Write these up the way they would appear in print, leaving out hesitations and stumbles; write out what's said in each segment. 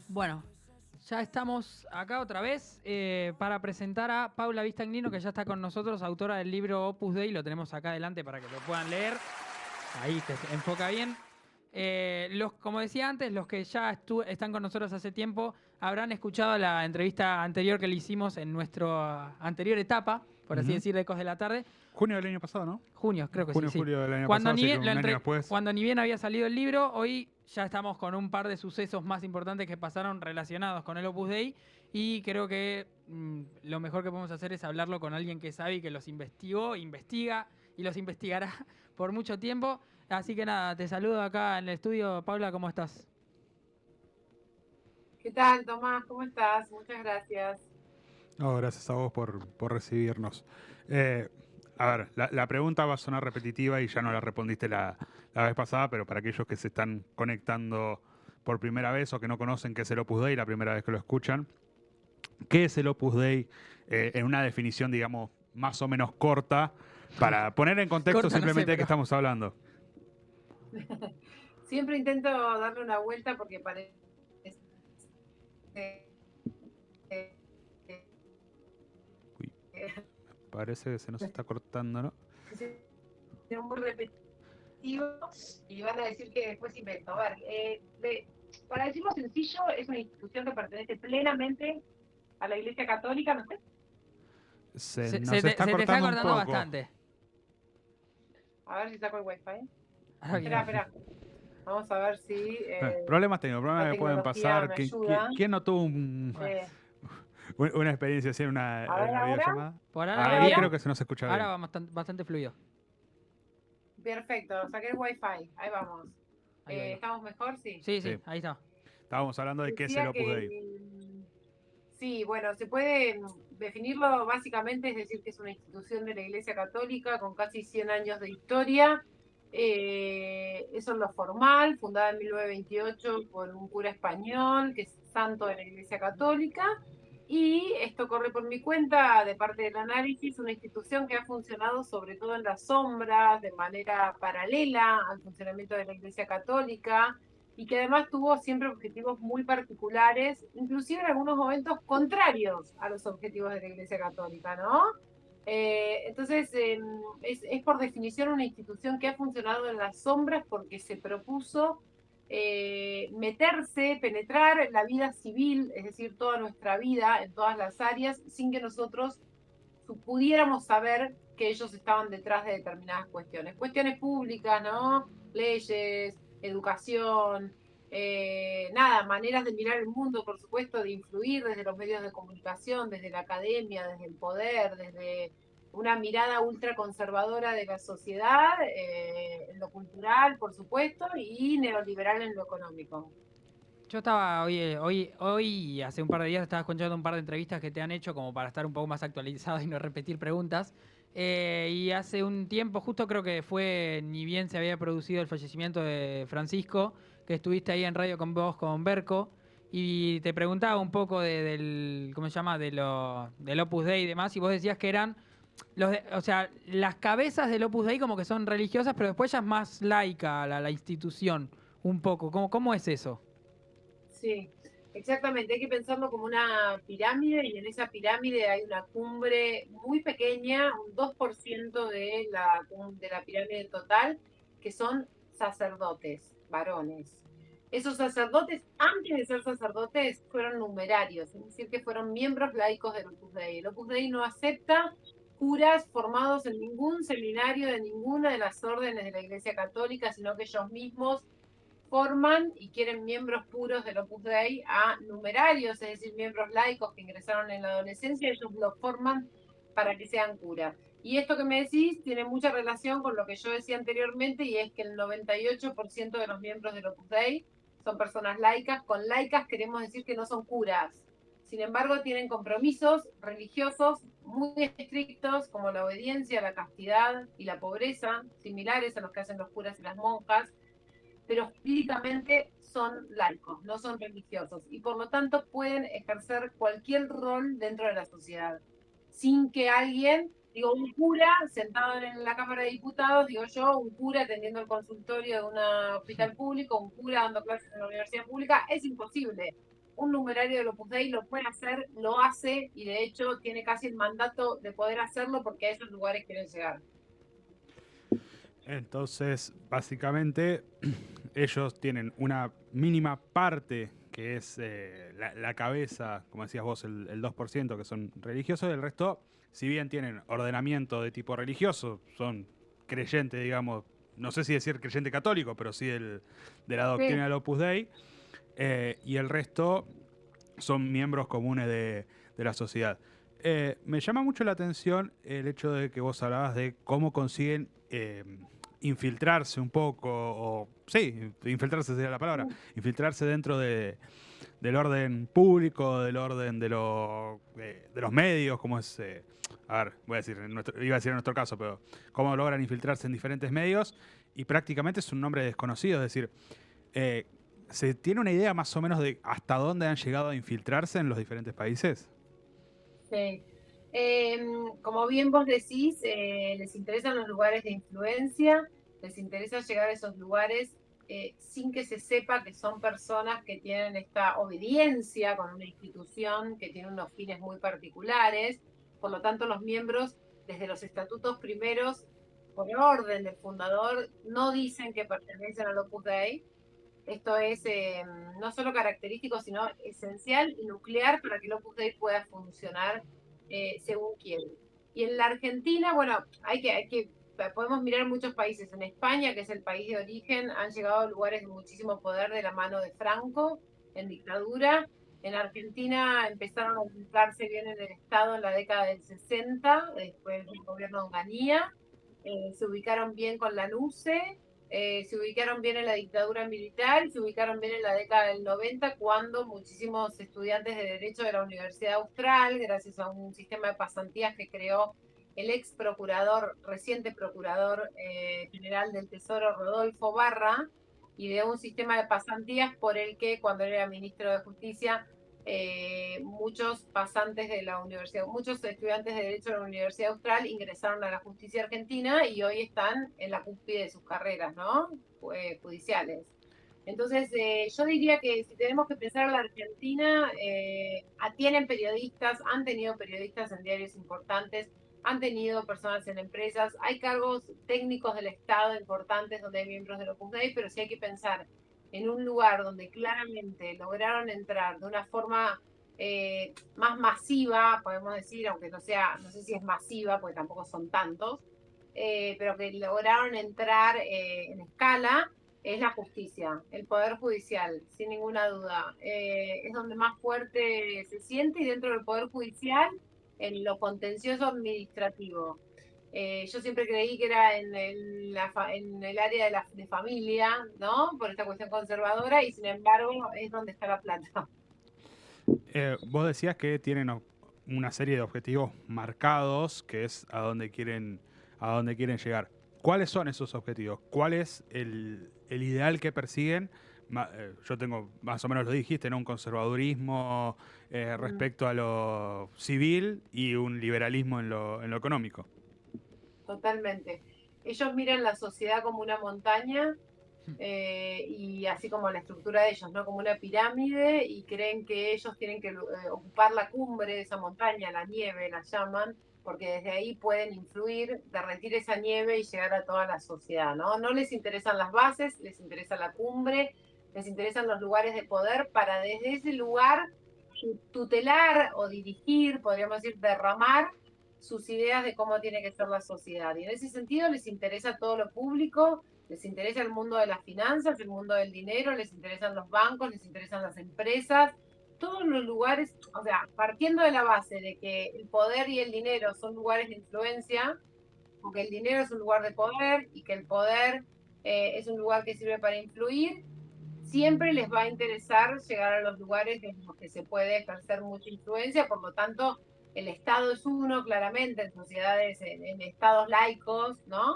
Bueno, ya estamos acá otra vez para presentar a Paula Vistagnino, que ya está con nosotros, autora del libro Opus Dei. Lo tenemos acá adelante para que lo puedan leer. Ahí te enfoca bien. Como decía antes, los que ya están con nosotros hace tiempo habrán escuchado la entrevista anterior que le hicimos en nuestra anterior etapa, por así decir, de Ecos de la Tarde. Junio del año pasado, ¿no? Junio, creo que Junio, sí. julio del año Cuando pasado, ni así que bien, un año después. cuando ni bien había salido el libro, hoy ya estamos con un par de sucesos más importantes que pasaron relacionados con el Opus Dei y creo que lo mejor que podemos hacer es hablarlo con alguien que sabe y que los investigó, investiga y los investigará por mucho tiempo. Así que nada, te saludo acá en el estudio. Paula, ¿cómo estás? ¿Qué tal, Tomás? ¿Cómo estás? Muchas gracias. No, gracias a vos por recibirnos. A ver, la pregunta va a sonar repetitiva y ya no la respondiste la vez pasada, pero para aquellos que se están conectando por primera vez o que no conocen qué es el Opus Dei, la primera vez que lo escuchan, ¿qué es el Opus Dei en una definición, digamos, más o menos corta, para poner en contexto Corta, no sé, simplemente de qué pero- estamos hablando? Siempre intento darle una vuelta porque parece Uy, parece que se nos está cortando, ¿no? muy repetitivo y van a decir que después invento. A ver, para decirlo sencillo, es una institución que pertenece plenamente a la Iglesia Católica, ¿no sé? Nos está te está cortando un cortando poco. bastante. A ver si saco el wifi. Ahora bien. Espera. Vamos a ver si Problemas técnicos, la problemas que pueden tecnología pasar. me ayuda. ¿Quién no tuvo Eh, una experiencia así en a ver, una ahora. videollamada? Por ahora va Ahí bien. creo que se nos escucha Ahora bien. va bastante fluido. Perfecto, saqué el wifi. Ahí vamos. Ahí va, ahí va. ¿Estamos mejor? Sí. Sí, Sí. ahí está. Estábamos hablando de qué es el Decía Opus que Dei. sí, bueno, se puede definirlo básicamente, es decir, que es una institución de la Iglesia Católica con casi 100 años de historia. Eso es lo formal, fundada en 1928 por un cura español, que es santo de la Iglesia Católica. Y esto corre por mi cuenta, de parte del análisis, una institución que ha funcionado sobre todo en las sombras, de manera paralela al funcionamiento de la Iglesia Católica, y que además tuvo siempre objetivos muy particulares, inclusive en algunos momentos contrarios a los objetivos de la Iglesia Católica, ¿no? Entonces, es por definición una institución que ha funcionado en las sombras porque se propuso meterse, penetrar en la vida civil, es decir, toda nuestra vida en todas las áreas, sin que nosotros pudiéramos saber que ellos estaban detrás de determinadas cuestiones. Cuestiones públicas, ¿no? Leyes, educación, nada, maneras de mirar el mundo, por supuesto, de influir desde los medios de comunicación, desde la academia, desde el poder, desde una mirada ultraconservadora de la sociedad, en lo cultural, por supuesto, y neoliberal en lo económico. Yo estaba hoy, hace un par de días, estaba escuchando un par de entrevistas que te han hecho como para estar un poco más actualizado y no repetir preguntas. Y hace un tiempo, justo creo que fue ni bien se había producido el fallecimiento de Francisco, que estuviste ahí en radio con vos, con Berco, y te preguntaba un poco del, ¿cómo se llama? Del Opus Dei y demás, y vos decías que eran o sea, las cabezas del Opus Dei como que son religiosas, pero después ya es más laica la institución, un poco. ¿Cómo es eso? Sí, exactamente. Hay que pensarlo como una pirámide y en esa pirámide hay una cumbre muy pequeña, un 2% de la pirámide total, que son sacerdotes, varones. Esos sacerdotes, antes de ser sacerdotes, fueron numerarios, es decir, que fueron miembros laicos del Opus Dei. El Opus Dei no acepta curas formados en ningún seminario de ninguna de las órdenes de la Iglesia Católica, sino que ellos mismos forman y quieren miembros puros del Opus Dei a numerarios, es decir, miembros laicos que ingresaron en la adolescencia, ellos los forman para que sean curas. Y esto que me decís tiene mucha relación con lo que yo decía anteriormente, y es que el 98% de los miembros del Opus Dei son personas laicas. Con laicas queremos decir que no son curas. Sin embargo, tienen compromisos religiosos muy estrictos, como la obediencia, la castidad y la pobreza, similares a los que hacen los curas y las monjas, pero jurídicamente son laicos, no son religiosos, y por lo tanto pueden ejercer cualquier rol dentro de la sociedad, sin que alguien Digo, un cura sentado en la Cámara de Diputados, digo yo, un cura atendiendo el consultorio de un hospital público, un cura dando clases en la universidad pública, es imposible. Un numerario del Opus Dei lo puede hacer, lo hace y de hecho tiene casi el mandato de poder hacerlo porque a esos lugares quieren llegar. Entonces, básicamente, ellos tienen una mínima parte que es la cabeza, como decías vos, el 2% que son religiosos, y el resto, si bien tienen ordenamiento de tipo religioso, son creyentes, digamos, no sé si decir creyente católico, pero sí de la Sí, doctrina del Opus Dei, y el resto son miembros comunes de la sociedad. Me llama mucho la atención el hecho de que vos hablabas de cómo consiguen infiltrarse un poco, o sí, infiltrarse sería la palabra, infiltrarse dentro del orden público, del orden de los medios, como es, a ver, voy a decir, iba a decir en nuestro caso, pero cómo logran infiltrarse en diferentes medios y prácticamente es un nombre desconocido, es decir, eh, ¿se tiene una idea más o menos de hasta dónde han llegado a infiltrarse en los diferentes países? sí. Como bien vos decís, les interesan los lugares de influencia, les interesa llegar a esos lugares sin que se sepa que son personas que tienen esta obediencia con una institución que tiene unos fines muy particulares. Por lo tanto, los miembros, desde los estatutos primeros, por orden del fundador, no dicen que pertenecen al Opus Dei. Esto es no solo característico, sino esencial y nuclear para que el Opus Dei pueda funcionar según quiere. Y en la Argentina, bueno, podemos mirar muchos países. En España, que es el país de origen, han llegado a lugares de muchísimo poder de la mano de Franco, en dictadura. En Argentina empezaron a ubicarse bien en el Estado en la década del 60, después del gobierno de Onganía. Se ubicaron bien con la NUCE, se ubicaron bien en la dictadura militar y se ubicaron bien en la década del 90 cuando muchísimos estudiantes de Derecho de la Universidad Austral, gracias a un sistema de pasantías que creó el ex procurador, reciente procurador general del Tesoro, Rodolfo Barra, y de un sistema de pasantías por el que cuando él era ministro de Justicia muchos pasantes de la universidad, muchos estudiantes de Derecho de la Universidad Austral ingresaron a la justicia argentina y hoy están en la cúspide de sus carreras, ¿no? Judiciales. Entonces, yo diría que si tenemos que pensar en la Argentina, tienen periodistas, han tenido periodistas en diarios importantes, han tenido personas en empresas, hay cargos técnicos del Estado importantes donde hay miembros del Opus Dei, pero sí hay que pensar en un lugar donde claramente lograron entrar de una forma más masiva, podemos decir, aunque no sea, no sé si es masiva, porque tampoco son tantos, pero que lograron entrar en escala, es la justicia, el poder judicial, sin ninguna duda. Es donde más fuerte se siente y dentro del poder judicial, en lo contencioso administrativo. Yo siempre creí que era en el área de familia, ¿no? Por esta cuestión conservadora y sin embargo es donde está la plata. Vos decías que tienen una serie de objetivos marcados, que es a dónde quieren llegar. ¿Cuáles son esos objetivos? ¿Cuál es el ideal que persiguen? Yo tengo, más o menos lo dijiste, ¿no? Un conservadurismo Mm, respecto a lo civil y un liberalismo en lo económico. totalmente. Ellos miran la sociedad como una montaña y así como la estructura de ellos, ¿no? Como una pirámide y creen que ellos tienen que ocupar la cumbre de esa montaña, la nieve, la llaman, porque desde ahí pueden influir, derretir esa nieve y llegar a toda la sociedad, ¿no? No les interesan las bases, les interesa la cumbre, les interesan los lugares de poder para desde ese lugar tutelar o dirigir, podríamos decir, derramar sus ideas de cómo tiene que ser la sociedad. Y en ese sentido les interesa todo lo público, les interesa el mundo de las finanzas, el mundo del dinero, les interesan los bancos, les interesan las empresas, todos los lugares, o sea, partiendo de la base de que el poder y el dinero son lugares de influencia, porque el dinero es un lugar de poder y que el poder es un lugar que sirve para influir, siempre les va a interesar llegar a los lugares en los que se puede ejercer mucha influencia, por lo tanto, el Estado es uno, claramente, en sociedades, en estados laicos, ¿no?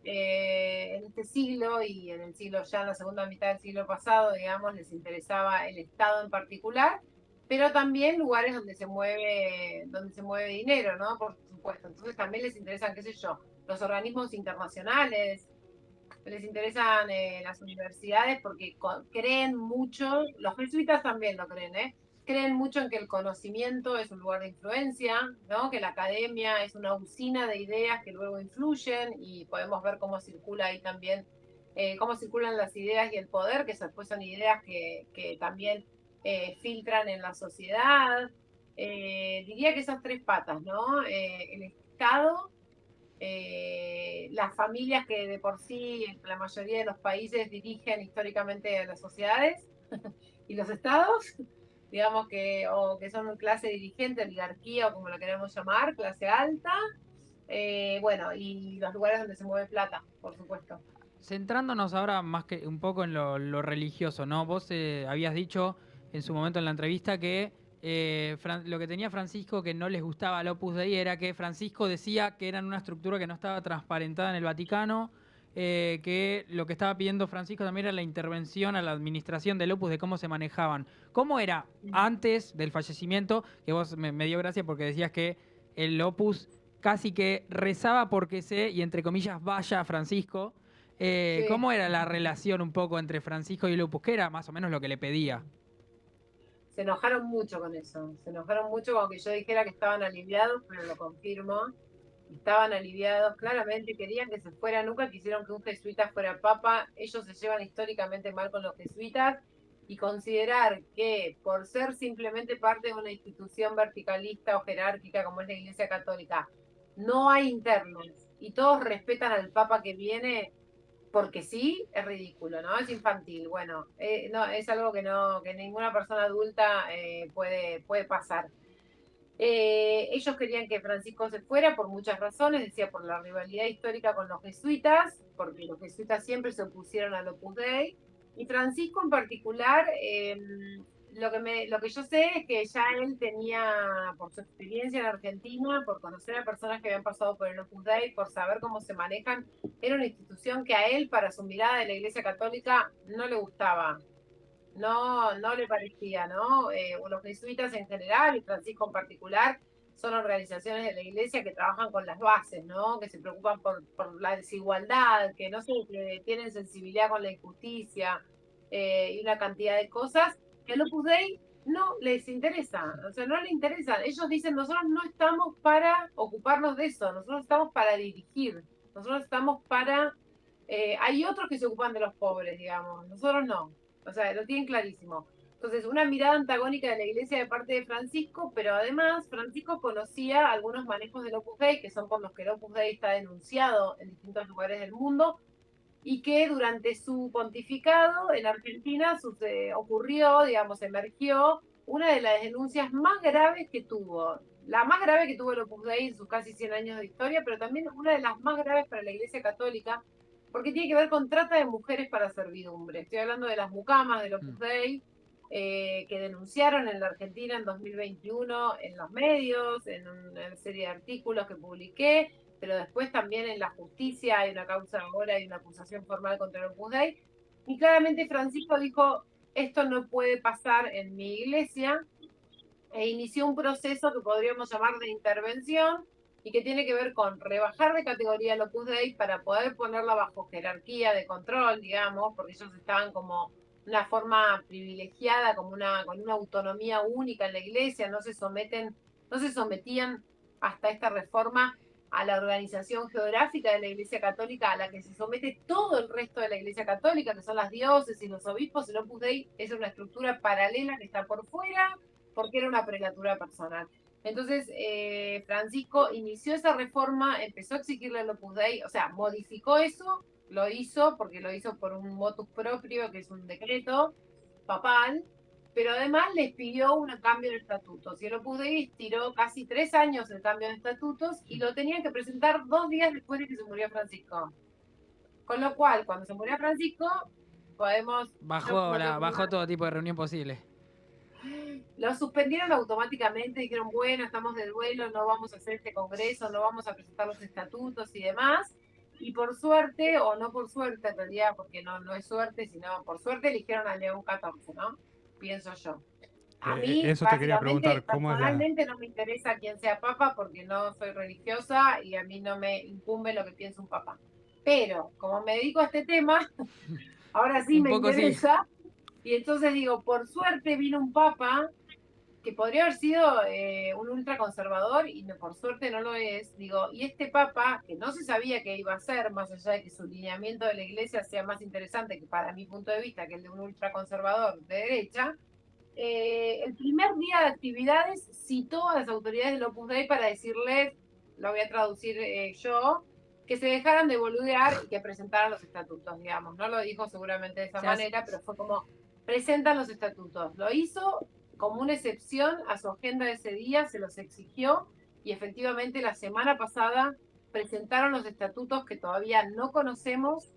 En este siglo y en el siglo ya en la segunda mitad del siglo pasado, digamos, les interesaba el Estado en particular, pero también lugares donde se mueve dinero, ¿no? Por supuesto. Entonces también les interesan, qué sé yo, los organismos internacionales, les interesan las universidades porque creen mucho, los jesuitas también lo creen, ¿eh? Creen mucho en que el conocimiento es un lugar de influencia, ¿no? Que la academia es una usina de ideas que luego influyen y podemos ver cómo circula ahí también, cómo circulan las ideas y el poder, que después son ideas que también filtran en la sociedad. Diría que esas tres patas, ¿no? El Estado, las familias que de por sí en la mayoría de los países dirigen históricamente las sociedades y los estados, digamos que, o que son clase dirigente, oligarquía o como lo queremos llamar, clase alta, bueno, y los lugares donde se mueve plata, por supuesto. Centrándonos ahora más que un poco en lo religioso, ¿no? Vos habías dicho en su momento en la entrevista que lo que tenía Francisco que no les gustaba al Opus Dei era que Francisco decía que eran una estructura que no estaba transparentada en el Vaticano, que lo que estaba pidiendo Francisco también era la intervención a la administración del Opus de cómo se manejaban. ¿Cómo era antes del fallecimiento? Que vos me dio gracia porque decías que el Opus casi que rezaba porque y entre comillas vaya Francisco. Sí. ¿Cómo era la relación un poco entre Francisco y Lupus? ¿Qué era más o menos lo que le pedía? Se enojaron mucho con eso, se enojaron mucho con que yo dijera que estaban aliviados, pero lo confirmo. Estaban aliviados, claramente querían que se fuera, nunca quisieron que un jesuita fuera papa. Ellos se llevan históricamente mal con los jesuitas y considerar que por ser simplemente parte de una institución verticalista o jerárquica como es la Iglesia Católica, no hay internos y todos respetan al papa que viene porque sí, es ridículo, ¿no? Es infantil. Bueno, no, es algo que no, que ninguna persona adulta puede pasar. Ellos querían que Francisco se fuera por muchas razones, decía por la rivalidad histórica con los jesuitas, porque los jesuitas siempre se opusieron al Opus Dei, y Francisco en particular, lo que yo sé es que ya él tenía, por su experiencia en Argentina, por conocer a personas que habían pasado por el Opus Dei, por saber cómo se manejan, era una institución que a él, para su mirada de la Iglesia Católica, no le gustaba, no le parecía, ¿no? Los jesuitas en general y Francisco en particular son organizaciones de la iglesia que trabajan con las bases, ¿no? Que se preocupan por la desigualdad, que no sé, que tienen sensibilidad con la injusticia y una cantidad de cosas que al Opus Dei no les interesa, o sea, no les interesa. Ellos dicen, nosotros no estamos para ocuparnos de eso, nosotros estamos para dirigir, nosotros estamos para... hay otros que se ocupan de los pobres, digamos, nosotros no. O sea, lo tienen clarísimo. Entonces, una mirada antagónica de la iglesia de parte de Francisco, pero además Francisco conocía algunos manejos del Opus Dei, que son por los que el Opus Dei está denunciado en distintos lugares del mundo, y que durante su pontificado en Argentina ocurrió, digamos, emergió una de las denuncias más graves que tuvo. La más grave que tuvo el Opus Dei en sus casi 100 años de historia, pero también una de las más graves para la Iglesia Católica, porque tiene que ver con trata de mujeres para servidumbre. Estoy hablando de las mucamas del Opus Dei, que denunciaron en la Argentina en 2021 en los medios, en una serie de artículos que publiqué, pero después también en la justicia hay una causa ahora, hay una acusación formal contra el Opus Dei. Y claramente Francisco dijo, esto no puede pasar en mi iglesia, e inició un proceso que podríamos llamar de intervención y que tiene que ver con rebajar de categoría el Opus Dei para poder ponerla bajo jerarquía de control, digamos, porque ellos estaban como una forma privilegiada, como con una autonomía única en la iglesia, no se sometían hasta esta reforma a la organización geográfica de la Iglesia Católica a la que se somete todo el resto de la Iglesia Católica, que son las diócesis, los obispos. El Opus Dei es una estructura paralela que está por fuera, porque era una prelatura personal. Entonces, Francisco inició esa reforma, empezó a exigirle al Opus Dei, o sea, modificó eso, lo hizo, porque lo hizo por un motus propio, que es un decreto papal, pero además les pidió un cambio de estatutos. Y el Opus Dei estiró casi 3 años el cambio de estatutos y lo tenían que presentar 2 días después de que se murió Francisco. Con lo cual, cuando se murió Francisco, podemos... Bajó todo tipo de reunión posible. Lo suspendieron automáticamente, dijeron, bueno, estamos de duelo, no vamos a hacer este congreso, no vamos a presentar los estatutos y demás. Y por suerte, o no por suerte en realidad, porque no es suerte, sino por suerte eligieron a León XIV, ¿no? Pienso yo. A mí, Eso te quería básicamente, preguntar, ¿cómo es la...? personalmente no me interesa quién sea papa porque no soy religiosa y a mí no me incumbe lo que piensa un papa. Pero como me dedico a este tema, ahora sí Un me poco sí. interesa. Y entonces digo, por suerte vino un papa que podría haber sido un ultraconservador y por suerte no lo es. Digo, y este papa, que no se sabía que iba a ser, más allá de que su lineamiento de la iglesia sea más interesante que para mi punto de vista que el de un ultraconservador de derecha, el primer día de actividades citó a las autoridades del Opus Dei para decirles, lo voy a traducir yo, que se dejaran de boludear y que presentaran los estatutos, digamos. No lo dijo seguramente de esa Se hace- manera, pero fue como, presentan los estatutos. Lo hizo como una excepción a su agenda de ese día, se los exigió y efectivamente la semana pasada presentaron los estatutos que todavía no conocemos,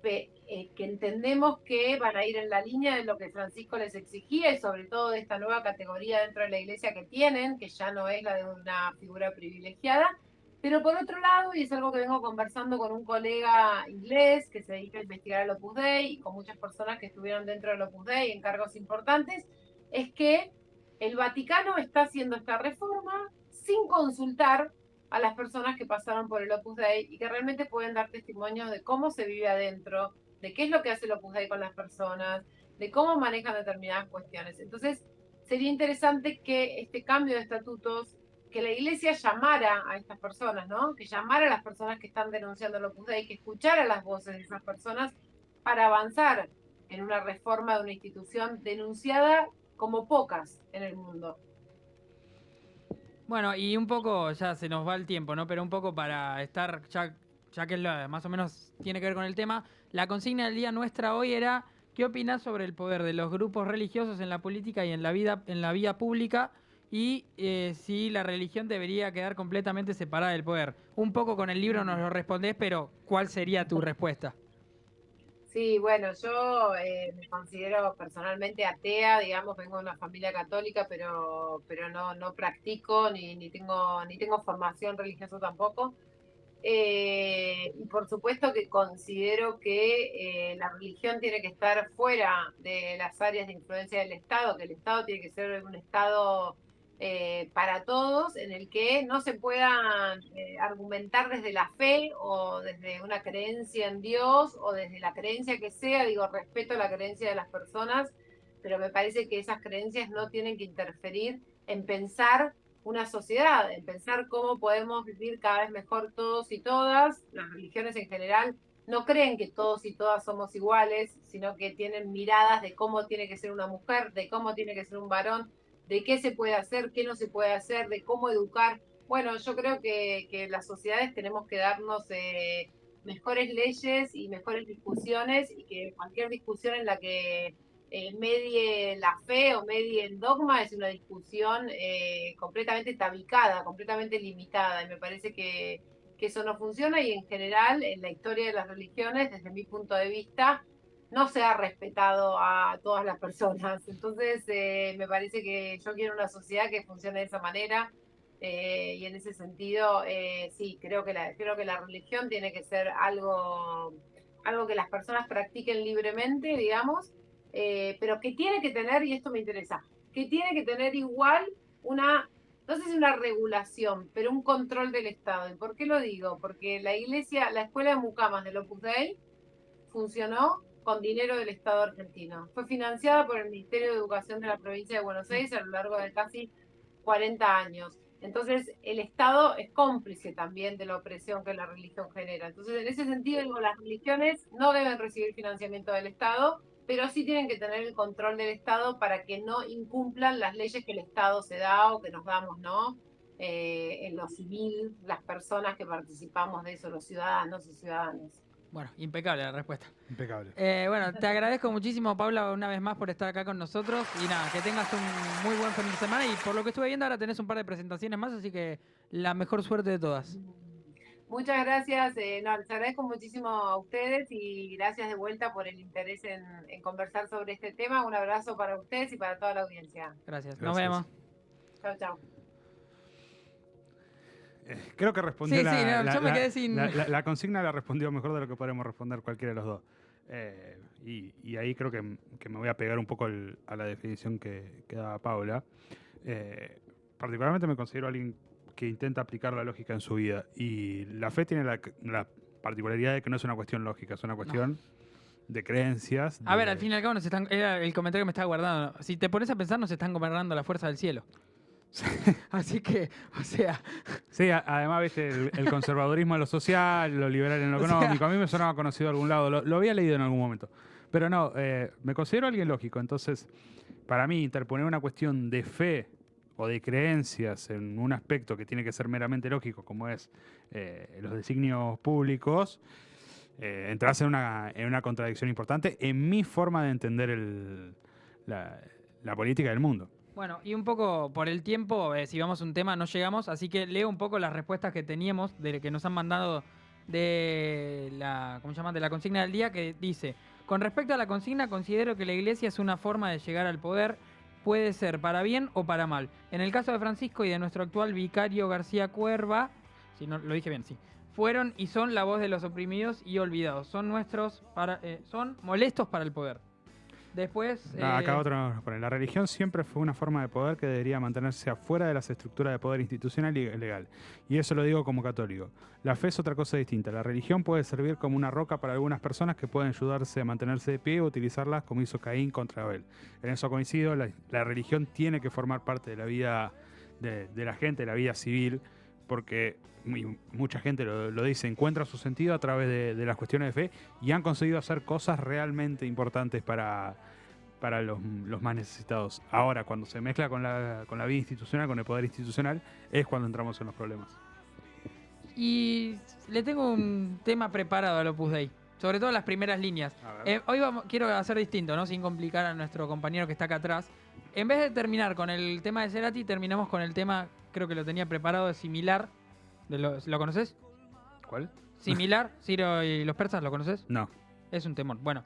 que entendemos que van a ir en la línea de lo que Francisco les exigía y sobre todo de esta nueva categoría dentro de la iglesia que tienen, que ya no es la de una figura privilegiada. Pero por otro lado, y es algo que vengo conversando con un colega inglés que se dedica a investigar el Opus Dei y con muchas personas que estuvieron dentro del Opus Dei en cargos importantes, es que el Vaticano está haciendo esta reforma sin consultar a las personas que pasaron por el Opus Dei y que realmente pueden dar testimonio de cómo se vive adentro, de qué es lo que hace el Opus Dei con las personas, de cómo manejan determinadas cuestiones. Entonces, sería interesante que este cambio de estatutos, que la iglesia llamara a estas personas, ¿no? Que llamara a las personas que están denunciando el Opus Dei, que escuchara las voces de esas personas para avanzar en una reforma de una institución denunciada como pocas en el mundo. Bueno, y un poco, ya se nos va el tiempo, ¿no? Pero un poco para estar, ya que más o menos tiene que ver con el tema, la consigna del día nuestra hoy era, ¿qué opinás sobre el poder de los grupos religiosos en la política y en la vida pública? Y si la religión debería quedar completamente separada del poder. Un poco con el libro nos lo respondés, pero ¿cuál sería tu respuesta? Sí, bueno, yo me considero personalmente atea, digamos, vengo de una familia católica, pero no practico ni tengo formación religiosa tampoco. Y por supuesto que considero que la religión tiene que estar fuera de las áreas de influencia del Estado, que el Estado tiene que ser un Estado para todos, en el que no se puedan argumentar desde la fe o desde una creencia en Dios o desde la creencia que sea. Digo, respeto la creencia de las personas, pero me parece que esas creencias no tienen que interferir en pensar una sociedad, en pensar cómo podemos vivir cada vez mejor todos y todas. Las religiones en general no creen que todos y todas somos iguales, sino que tienen miradas de cómo tiene que ser una mujer, de cómo tiene que ser un varón, de qué se puede hacer, qué no se puede hacer, de cómo educar. Bueno, yo creo que las sociedades tenemos que darnos mejores leyes y mejores discusiones y que cualquier discusión en la que medie la fe o medie el dogma es una discusión completamente tabicada, completamente limitada. Y me parece que eso no funciona y en general en la historia de las religiones, desde mi punto de vista, no se ha respetado a todas las personas. Entonces, me parece que yo quiero una sociedad que funcione de esa manera. Y en ese sentido, sí, creo que la religión tiene que ser algo que las personas practiquen libremente, digamos, pero que tiene que tener, y esto me interesa, que tiene que tener igual una, no sé si una regulación, pero un control del Estado. ¿Y por qué lo digo? Porque la iglesia, la escuela de mucamas del Opus Dei funcionó con dinero del Estado argentino. Fue financiada por el Ministerio de Educación de la provincia de Buenos Aires a lo largo de casi 40 años. Entonces, el Estado es cómplice también de la opresión que la religión genera. Entonces, en ese sentido, digo, las religiones no deben recibir financiamiento del Estado, pero sí tienen que tener el control del Estado para que no incumplan las leyes que el Estado se da o que nos damos, ¿no? En lo civil, las personas que participamos de eso, los ciudadanos y ciudadanas. Bueno, impecable la respuesta. Impecable. Bueno, te agradezco muchísimo, Paula, una vez más por estar acá con nosotros. Y nada, que tengas un muy buen fin de semana. Y por lo que estuve viendo, ahora tenés un par de presentaciones más, así que la mejor suerte de todas. Muchas gracias, no, les agradezco muchísimo a ustedes y gracias de vuelta por el interés en conversar sobre este tema. Un abrazo para ustedes y para toda la audiencia. Gracias. Nos Gracias. vemos. Chao, chao. Creo que respondió Sí, sí, no, yo me quedé sin. la consigna la respondió mejor de lo que podemos responder cualquiera de los dos. y ahí creo que me voy a pegar un poco a la definición que daba Paula. Particularmente me considero alguien que intenta aplicar la lógica en su vida. Y la fe tiene la particularidad de que no es una cuestión lógica, es una cuestión de creencias. A ver, al fin y al cabo era el comentario que me estaba guardando. Si te pones a pensar, nos están gobernando la fuerza del cielo. Así que, o sea... Sí, además, viste, el conservadurismo en lo social, lo liberal en lo económico. A mí me sonaba conocido de algún lado, lo había leído en algún momento. Pero no, me considero alguien lógico. Entonces, para mí, interponer una cuestión de fe o de creencias en un aspecto que tiene que ser meramente lógico, como es los designios públicos, entras en una contradicción importante en mi forma de entender la política del mundo. Bueno, y un poco por el tiempo, si vamos a un tema, no llegamos, así que leo un poco las respuestas que teníamos, de que nos han mandado de la, ¿cómo se llama?, de la consigna del día, que dice: con respecto a la consigna, considero que la iglesia es una forma de llegar al poder, puede ser para bien o para mal. En el caso de Francisco y de nuestro actual vicario García Cuerva, si no lo dije bien, sí, fueron y son la voz de los oprimidos y olvidados, son son molestos para el poder. Después... Acá otro nos pone: la religión siempre fue una forma de poder que debería mantenerse afuera de las estructuras de poder institucional y legal. Y eso lo digo como católico. La fe es otra cosa distinta. La religión puede servir como una roca para algunas personas que pueden ayudarse a mantenerse de pie o utilizarlas como hizo Caín contra Abel. En eso coincido, la religión tiene que formar parte de la vida de la gente, de la vida civil, porque mucha gente lo dice, encuentra su sentido a través de las cuestiones de fe y han conseguido hacer cosas realmente importantes para los más necesitados. Ahora, cuando se mezcla con la vida institucional, con el poder institucional, es cuando entramos en los problemas. Y le tengo un tema preparado al Opus Dei, sobre todo las primeras líneas. Hoy quiero hacer distinto, ¿no? Sin complicar a nuestro compañero que está acá atrás. En vez de terminar con el tema de Cerati, terminamos con el tema, creo que lo tenía preparado, de Similar. ¿Lo conoces? ¿Cuál? Similar, Ciro y los persas, ¿lo conoces? No. Es un temor. Bueno,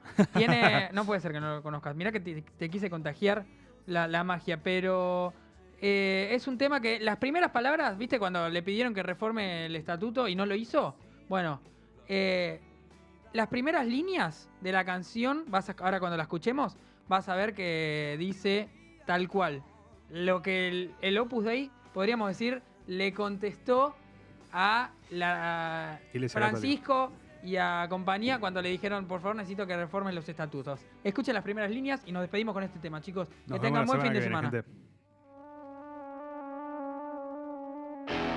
no puede ser que no lo conozcas. Mirá que te quise contagiar la magia, pero es un tema que las primeras palabras, ¿viste? Cuando le pidieron que reforme el estatuto y no lo hizo. Bueno, las primeras líneas de la canción, ahora cuando la escuchemos, vas a ver que dice tal cual. Lo que el Opus Dei, podríamos decir, le contestó a Francisco y a compañía cuando le dijeron: por favor, necesito que reformen los estatutos. Escuchen las primeras líneas y nos despedimos con este tema, chicos. Que tengan buen fin de semana.